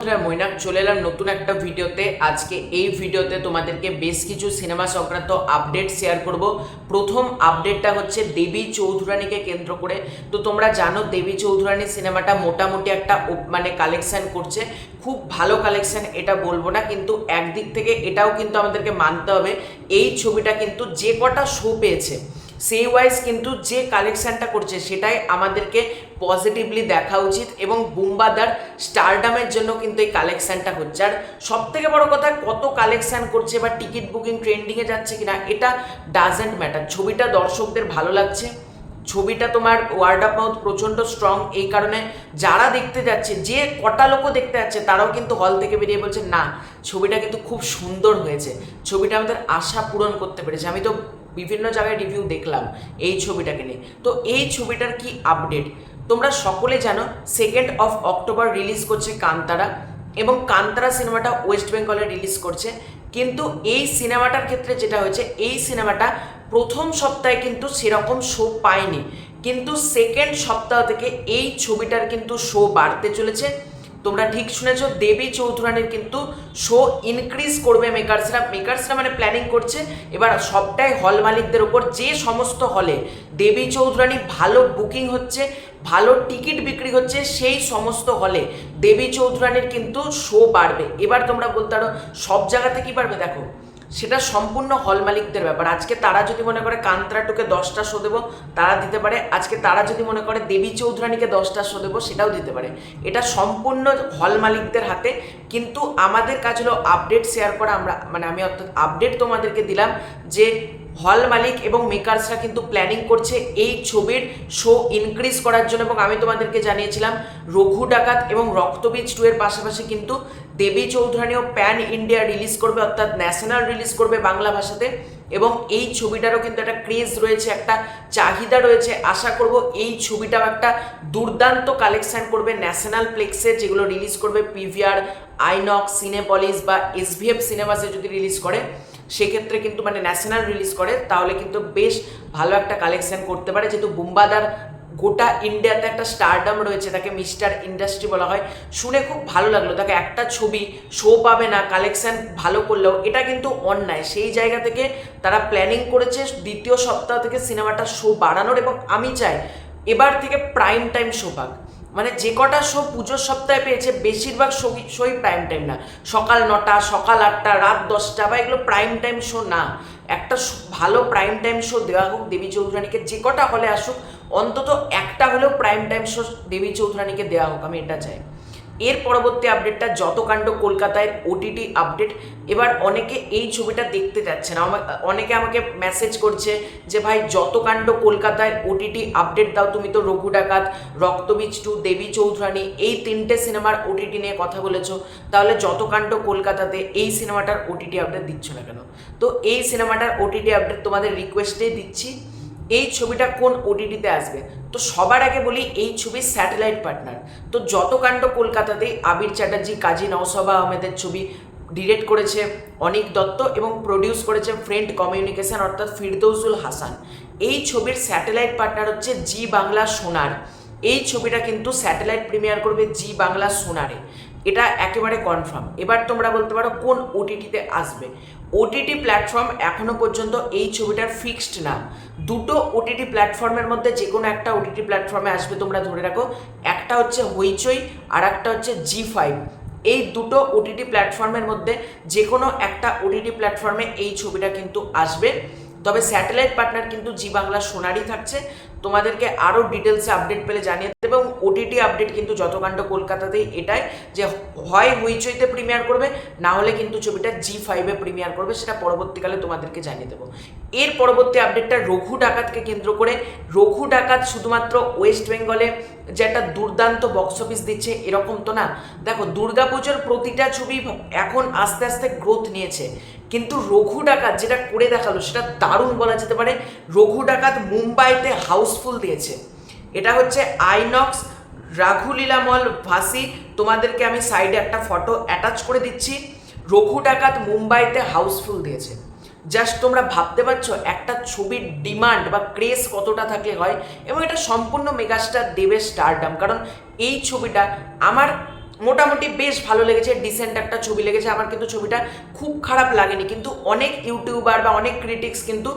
মৈনাক চলে এলাম নতুন একটা ভিডিওতে। আজকে এই ভিডিওতে তোমাদেরকে বেশ কিছু সিনেমা সংক্রান্ত আপডেট শেয়ার করব। প্রথম আপডেটটা হচ্ছে দেবী চৌধুরানীকে কেন্দ্র করে। তো তোমরা জানো দেবী চৌধুরানী সিনেমাটা মোটামুটি একটা কালেকশন করছে, খুব ভালো কালেকশন এটা বলবো না, কিন্তু একদিক থেকে এটাও কিন্তু আমাদেরকে মানতে হবে এই ছবিটা কিন্তু যে কটা শো পেয়েছে সেই ওয়াইজ কিন্তু যে কালেকশানটা করছে সেটাই আমাদেরকে পজিটিভলি দেখা উচিত, এবং বুম্বাদার স্টারডামের জন্য কিন্তু এই কালেকশানটা হচ্ছে। আর সব থেকে বড় কথা, কত কালেকশান করছে বা টিকিট বুকিং ট্রেন্ডিংয়ে যাচ্ছে কিনা এটা ডাজেন্ট ম্যাটার। ছবিটা দর্শকদের ভালো লাগছে, ছবিটা তোমার ওয়ার্ড অফ মাউথ প্রচণ্ড স্ট্রং, এই কারণে যারা দেখতে যাচ্ছে, যে কটা লোকও দেখতে যাচ্ছে তারাও কিন্তু হল থেকে বেরিয়ে বলছে না ছবিটা কিন্তু খুব সুন্দর হয়েছে, ছবিটা আমাদের আশা পূরণ করতে পেরেছে। আমি তো বিভিন্ন জায়গায় রিভিউ দেখলাম এই ছবিটাকে নিয়ে। তো এই ছবিটার কি আপডেট তোমরা সকলে জানো, 2 অক্টোবর রিলিজ করছে কান্তারা, এবং কান্তারা সিনেমাটা ওয়েস্ট বেঙ্গলে রিলিজ করছে। কিন্তু এই সিনেমাটার ক্ষেত্রে যেটা হয়েছে, এই সিনেমাটা প্রথম সপ্তাহে কিন্তু সেরকম শো পায়নি, কিন্তু সেকেন্ড সপ্তাহ থেকে এই ছবিটার কিন্তু শো বাড়তে চলেছে। তোমরা ঠিক শুনেছো, দেবী চৌধুরানীর কিন্তু শো ইনক্রিজ করবে মেকার্সরা মানে প্ল্যানিং করছে। এবার সবটাই হল মালিকদের ওপর, যে সমস্ত হলে দেবী চৌধুরানী ভালো বুকিং হচ্ছে, ভালো টিকিট বিক্রি হচ্ছে, সেই সমস্ত হলে দেবী চৌধুরানীর কিন্তু শো বাড়বে। এবার তোমরা বলতে পারো সব জায়গাতে কি বাড়বে, দেখো সেটা সম্পূর্ণ হল মালিকদের ব্যাপার। আজকে তারা যদি মনে করে কান্তারা টুকে 10টা শো দেবো, তারা দিতে পারে। আজকে তারা যদি মনে করে দেবী চৌধুরানীকে 10টা শো দেবো, সেটাও দিতে পারে। এটা সম্পূর্ণ হল মালিকদের হাতে। কিন্তু আমাদের কাজ হলো আপডেট শেয়ার করা। আমি অর্থাৎ আপডেট তোমাদেরকে দিলাম যে হল মালিক এবং মেকার্সরা কিন্তু প্ল্যানিং করছে এই ছবির শো ইনক্রিজ করার জন্য। এবং আমি তোমাদেরকে জানিয়েছিলাম রঘু ডাকাত এবং রক্তবীজ 2 এর পাশাপাশি কিন্তু দেবী চৌধুরানীও প্যান ইন্ডিয়া রিলিজ করবে, অর্থাৎ ন্যাশনাল রিলিজ করবে বাংলা ভাষাতে। এবং এই ছবিটারও কিন্তু একটা ক্রেজ রয়েছে, একটা চাহিদা রয়েছে। আশা করব এই ছবিটাও একটা দুর্দান্ত কালেকশন করবে ন্যাশনাল প্লেক্সে, যেগুলো রিলিজ করবে পিভিআর, আইনক্স, সিনেপলিস বা এসভিএফ সিনেমাসে যদি রিলিজ করে, সেক্ষেত্রে কিন্তু ন্যাশনাল রিলিজ করে, তাহলে কিন্তু বেশ ভালো একটা কালেকশন করতে পারে। যেহেতু বুম্বাদার গোটা ইন্ডিয়াতে একটা স্টারডাম রয়েছে, তাকে মিস্টার ইন্ডাস্ট্রি বলা হয়। শুনে খুব ভালো লাগলো, তাকে একটা ছবি শো পাবে না কালেকশন ভালো করলেও, এটা কিন্তু অন্যায়। সেই জায়গা থেকে তারা প্ল্যানিং করেছে দ্বিতীয় সপ্তাহ থেকে সিনেমাটা শো বাড়ানোর, এবং আমি চাই এবার থেকে প্রাইম টাইম শো পাক। যে কটা শো পুজোর সপ্তাহে পেয়েছে বেশিরভাগ শোই প্রাইম টাইম না, সকাল 9টা, সকাল 8টা, রাত 10টা, বা এগুলো প্রাইম টাইম শো না। একটা ভালো প্রাইম টাইম শো দেওয়া হোক দেবী চৌধুরানীকে, যে কটা হলে আসুক অন্তত একটা হলেও প্রাইম টাইম শো দেবী চৌধুরানীকে দেওয়া হোক, আমি এটা চাই। এর পরবর্তী আপডেটটা যতকাণ্ড কলকাতায় ওটিটি আপডেট। এবার অনেকে এই ছবিটা দেখতে যাচ্ছে না, অনেকে আমাকে মেসেজ করছে যে ভাই যতকাণ্ড কলকাতায় ওটিটি আপডেট দাও, তুমি তো রঘু ডাকাত, রক্তবীজ 2, দেবী চৌধুরানী এই 3টে সিনেমার ওটিটি নিয়ে কথা বলেছো, তাহলে যতকাণ্ড কলকাতাতে এই সিনেমাটার ওটিটি আপডেট দিচ্ছ না কেন? তো এই সিনেমাটার ওটিটি আপডেট তোমাদের রিকোয়েস্টেই দিচ্ছি। এই ছবিটা কোন ওটিটিতে আসবে? তো সবার আগে বলি এই ছবির স্যাটেলাইট পার্টনার তো যতকাণ্ড কলকাতাতে আবির চ্যাটার্জি, কাজী নওশাবা আহমেদের ছবি ডিরেক্ট করেছে অনিক দত্ত এবং প্রডিউস করেছে ফ্রেন্ড কমিউনিকেশন অর্থাৎ ফিরদৌসুল হাসান। এই ছবির স্যাটেলাইট পার্টনার হচ্ছে জি বাংলা সোনার। এই ছবিটা কিন্তু স্যাটেলাইট প্রিমিয়ার করবে জি বাংলা সোনারে, এটা একেবারে কনফার্ম। এবার তোমরা বলতে পারো কোন ওটিটিতে আসবে। ওটিটি প্ল্যাটফর্ম এখনো পর্যন্ত এই ছবিটার ফিক্সড না। দুটো ওটিটি প্ল্যাটফর্মের মধ্যে যে কোনো একটা ওটিটি প্ল্যাটফর্মে আসবে তোমরা ধরে রাখো। একটা হচ্ছে হইচই আর একটা হচ্ছে জি5। এই দুটো ওটিটি প্ল্যাটফর্মের মধ্যে যে কোনো একটা ওটিটি প্ল্যাটফর্মে এই ছবিটা কিন্তু আসবে। তবে স্যাটেলাইট পার্টনার কিন্তু জি বাংলা সোনারই থাকছে। তোমাদেরকে আরও ডিটেলসে আপডেট পেলে জানিয়ে দেবে। এবং ওটিটি আপডেট কিন্তু যতকাণ্ড কলকাতাতেই এটাই যে হয় হইচইতে প্রিমিয়ার করবে, না হলে কিন্তু ছবিটা জি5-এ প্রিমিয়ার করবে, সেটা পরবর্তীকালে তোমাদেরকে জানিয়ে দেবো। এর পরবর্তী আপডেটটা রঘু ডাকাতকে কেন্দ্র করে। রঘু ডাকাত শুধুমাত্র ওয়েস্ট বেঙ্গলে যে একটা দুর্দান্ত বক্স অফিস দিচ্ছে এরকম তো না। দেখো দুর্গাপুজোর প্রতিটা ছবি এখন আস্তে আস্তে গ্রোথ নিয়েছে, কিন্তু রঘু ডাকাত যেটা করে দেখালো সেটা দারুণ বলা যেতে পারে। রঘু ডাকাত মুম্বাইতে হাউসফুল দিয়েছে। এটা হচ্ছে আইনক্স রাঘুলীলা মল ভাসি। তোমাদেরকে আমি সাইডে একটা ফটো অ্যাটাচ করে দিচ্ছি। রঘু ডাকাত মুম্বাইতে হাউসফুল দিয়েছে। জাস্ট তোমরা ভাবতে পারছো একটা ছবির ডিমান্ড বা ক্রেজ কতটা থাকলে হয়। এবং এটা সম্পূর্ণ মেগাস্টার দেবের স্টারডাম, কারণ এই ছবিটা আমার মোটামুটি বেশ ভালো লেগেছে, ডিসেন্ট একটা ছবি লেগেছে আমার, কিন্তু ছবিটা খুব খারাপ লাগেনি। কিন্তু অনেক ইউটিউবার বা অনেক ক্রিটিক্স কিন্তু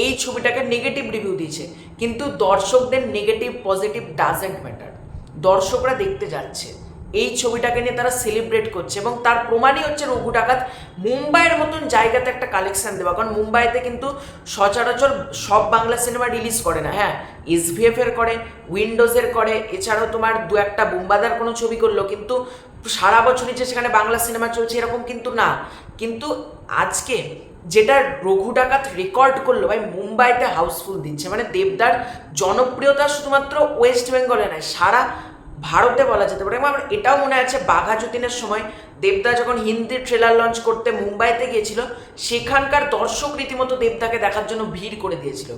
এই ছবিটাকে নেগেটিভ রিভিউ দিয়েছে, কিন্তু দর্শকদের নেগেটিভ পজিটিভ ডাজেন্ট ম্যাটার। দর্শকরা দেখতে যাচ্ছে, এই ছবিটাকে নিয়ে তারা সেলিব্রেট করছে, এবং তার প্রমাণই হচ্ছে রঘু ডাকাত মুম্বাইয়ের মতন জায়গাতে একটা কালেকশন দেওয়া। কারণ মুম্বাইতে কিন্তু সচরাচর সব বাংলা সিনেমা রিলিজ করে না। হ্যাঁ, এসভিএফ এর করে, উইন্ডোজের করে, এছাড়াও তোমার দু একটা বুম্বাদার কোনো ছবি করলো, কিন্তু সারা বছরই যে সেখানে বাংলা সিনেমা চলছে এরকম কিন্তু না। কিন্তু আজকে যেটা রঘু ডাকাত রেকর্ড করলো ভাই, মুম্বাইতে হাউসফুল দিচ্ছে, মানে দেবদার জনপ্রিয়তা শুধুমাত্র ওয়েস্ট বেঙ্গলে নয়, সারা ভারতে বলা যেতে পারে। আমার এটাও মনে আছে বাঘা যতীনের সময় দেবদা যখন হিন্দি ট্রেলার লঞ্চ করতে মুম্বাইতে গিয়েছিল, সেখানকার দর্শক রীতিমতো দেবদাকে দেখার জন্য ভিড় করে দিয়েছিল।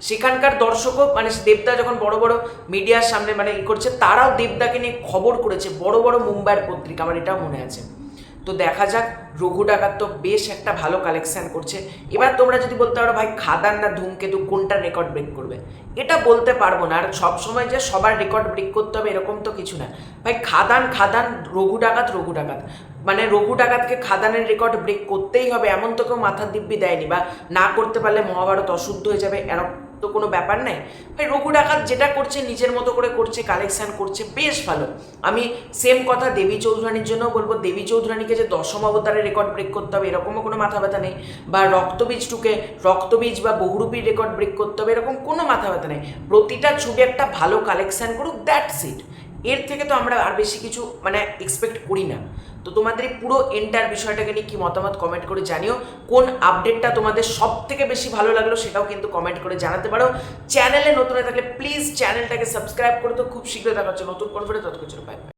সেখানকার দর্শকও মানে দেবদা যখন বড় বড় মিডিয়ার সামনে মানে করছে, তারাও দেবদাকে নিয়ে খবর করেছে বড় বড় মুম্বাইয়ের পত্রিকা, আমার এটাও মনে আছে। তো দেখা যাক, রঘু ডাকাত তো বেশ একটা ভালো কালেকশন করছে। এবার তোমরা যদি বলতে পারো ভাই খাদান না ধূমকেতু কোনটা রেকর্ড ব্রেক করবে, এটা বলতে পারবো না। আর সবসময় যে সবার রেকর্ড ব্রেক করতে হবে এরকম তো কিছু না ভাই। খাদান খাদান, রঘু ডাকাত রঘু ডাকাত, মানে রঘু ডাকাতকে খাদানের রেকর্ড ব্রেক করতেই হবে এমন তো কেউ মাথার দিব্যি দেয়নি, বা না করতে পারলে মহাভারত অশুদ্ধ হয়ে যাবে এরকম তো কোনো ব্যাপার নেই ভাই। রঘু ডাকাত যেটা করছে নিজের মতো করে করছে, কালেকশন করছে, বেশ ভালো। আমি সেম কথা দেবী চৌধুরানীর জন্য বলবো, দেবী চৌধুরানীকে যে দশম অবতারের রেকর্ড ব্রেক করতে হবে এরকমও কোনো মাথা ব্যথা নেই, বা রক্তবীজ টুকে রক্তবীজ বা বহুরূপীর রেকর্ড ব্রেক করতে হবে এরকম কোনো মাথা ব্যথা নেই। প্রতিটা ছবি একটা ভালো কালেকশন করুক, দ্যাটস ইট। এর থেকে তো আমরা আর বেশি কিছু মানে এক্সপেক্ট করি না। তো তোমাদের এই পুরো এন্টার বিষয়টাকে নিয়ে কি মতামত কমেন্ট করে জানিও। কোন আপডেটটা তোমাদের সব থেকে বেশি ভালো লাগলো সেটাও কিন্তু কমেন্ট করে জানাতে পারো। চ্যানেলে নতুন হয়ে থাকলে প্লিজ চ্যানেলটাকে সাবস্ক্রাইব করে তো খুব শীঘ্রই দেখা হচ্ছে নতুন কনফারেন্স, ততক্ষণ বাই বাই।